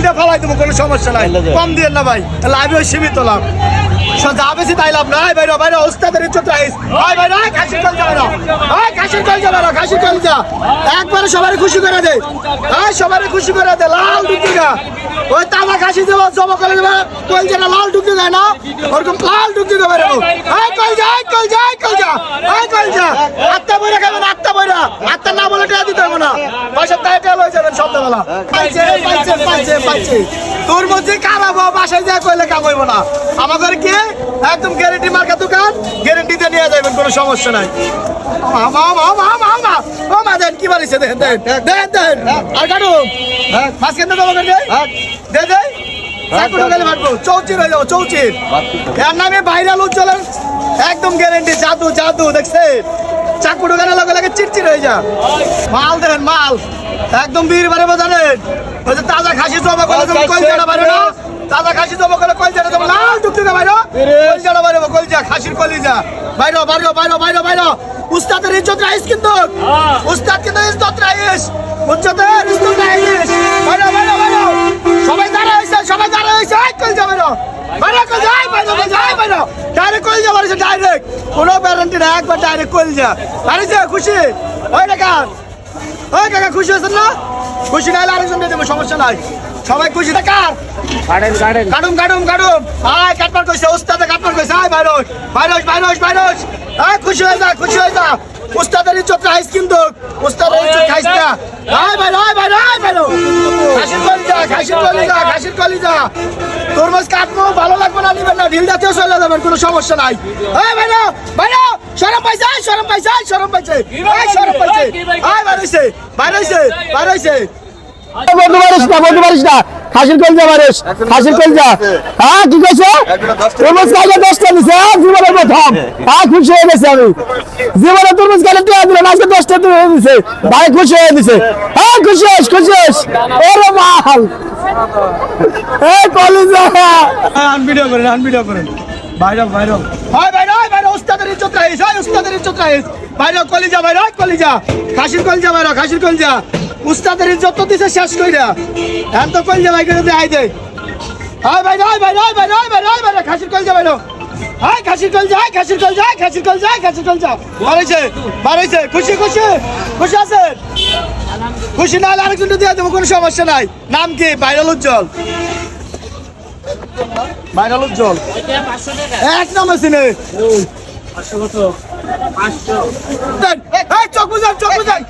দিয়ে ফেলাই দেবো, কোনো সমস্যা নাই। কম দিয়ে না ভাই, লাইভে সীমিত লাভ। যা বেশি তাই লাভ নাই। বাইরে বাইরে ওস্তাদের ইজ্জত রাইস। ভাই ভাই ভাই খাসির কল যাবে না, ভাই খাসির কল যাবে না, খাসির কল যা একবারে সবাই খুশি করে দে, ভাই সবাই খুশি করে দে। লাল ডুকডুকা ওই তাজা খাসি দেবো, জমা করে দেবো, কল যেটা লাল ডুকডুকা না ওরকম লাল ডুকডুকা বেরো। এই কল যা, এই কল যা, এই কল যা, এই কল যা। আত্মা বইরা খাবেন, আত্মা বইরা, আত্মা না বলে টাকা দিতে হবে না, বাসার তাই টেল হয়ে যাবেন সন্ধ্যাবেলা। পাইছে পাইছে পাইছে পাইছে তোর মধ্যে কামাবো, বাসায় যা কইলে কামাইবো না। আমাদের কি একদম গ্যারেন্টি মার্কা দোকান, গ্যারেন্টিতে নিয়ে যাবেন, কোনো সমস্যা নাই। দেন কি বাড়িছে, দেন দেন দেন দেন আর কাটু মাছ কেন দেবো দে দে চৌচির হয়ে যাবো, চৌচির। এর নামে ভাইরাল উজ্জ্বলের একদম গ্যারেন্টি, জাদু জাদু দেখছে। চাকু ঢোকানোর লগে লগে চিরচির হয়ে যা। মাল দেন মাল একদম বীর বাড়ে জানেন। ওই যে তাজা খাসি জমা করে কলজাটা বাইরে না, তাজা খাসি জমা করে কলজাটা জমা লাল টুকটুকা বাইরে, কলজাটা বাইরে, কলজা খাসির কলিজা বাইরে বাইরে বাইরে বাইরে বাইরে। উস্তাদের ইজ্জত রাইস কিন্তু, উস্তাদ কিন্তু ইজ্জত রাইস, উজ্জতের ইজ্জত রাইস। বাইরে বাইরে বাইরে সবাই দাঁড়ায় হয়েছে, সবাই দাঁড়ায় হয়েছে। কলজা বাইরে বাইরে, কলজা বাইরে বাইরে বাইরে ডাইরেক্ট কলজা বাড়িছে, ডাইরেক্ট কোনো গ্যারান্টি না, একবার ডাইরেক্ট কলজা বাড়িছে। খুশি ওই টাকা, ওই কাকা খুশি হয়েছেন না? খুশি না হলে আরেকজন দিয়ে দেবো, সমস্যা নাই। সবাই খুশি কার কাটুম কাটুম কাটুম। আয় কাটবার কইছে, উস্তাদে কাটবার কইছে। আয় বাইরোস বাইরোস বাইরোস বাইরোস। আয় খুশি হয়ে যা, খুশি হয়ে যা। উস্তাদের ইজ্জত রাইস কিন্তু, উস্তাদের ইজ্জত খাইস না। আয় বাইরো, আয় বাইরো, আয় বাইরো। খাসির কলিজা, খাসির কলিজা, খাসির কলিজা। তরমুজ কাটবো, ভালো লাগবে না, নিবেন না, ঢিল জাতীয় চলে যাবেন, কোনো সমস্যা নাই। আয় বাইরো বাইরো, শরম পাইছে, আয় শরম পাইছে, আয় শরম পাইছে, আয় শরম পাইছে। আয় বাইরইছে বাইরইছে বাইরইছে। বন্ধু পারিস না, বন্ধু পারিস না, খাসির কলজা পারিস, খাসির কলজা। হ্যাঁ কি কইছে? তরমুজ খাইলে 10টা দিছে, জীবনের প্রথম। হ্যাঁ খুশি হয়ে গেছে আমি, জীবনে তরমুজ খাইলে 10টা দিলেন, আজকে 10টা দিয়ে দিছে, ভাই খুশি হয়ে দিছে। হ্যাঁ খুশি হস, খুশি হস। ওরে মাল এই কলিজা। ভিডিও করেন, ভিডিও করেন। ভাইরাল ভাইরাল হয়, ভাইরাল ভাইরাল। উস্তাদের ইজ্জত রাইস, হয় উস্তাদের ইজ্জত রাইস। ভাইরাল কলিজা, ভাইরাল কলিজা, খাসির কলিজা ভাইরাল, খাসির কলিজা। উস্তাদের ইজ্জত তো দিছে শেষ কইরা, এখন তো কলিজা ভাই করে দেয় দে। হয় viral viral viral viral viral, খাসির কলিজা ভাইরাল। হাই খাসির কলিজা, খাসির কলিজা, খাসির কলিজা, খাসির কলিজা। বাড়াইছে বাড়াইছে, খুশি খুশি খুশি আছেন? খুশি না হলে আরেকজন দিয়ে দেবো, কোনো সমস্যা নাই। নাম কি? ভাইরাল উজ্জ্বল, ভাইরাল উজ্জ্বল এক নাম আছে নে। চোখ বুঝান, চোখ বুঝান।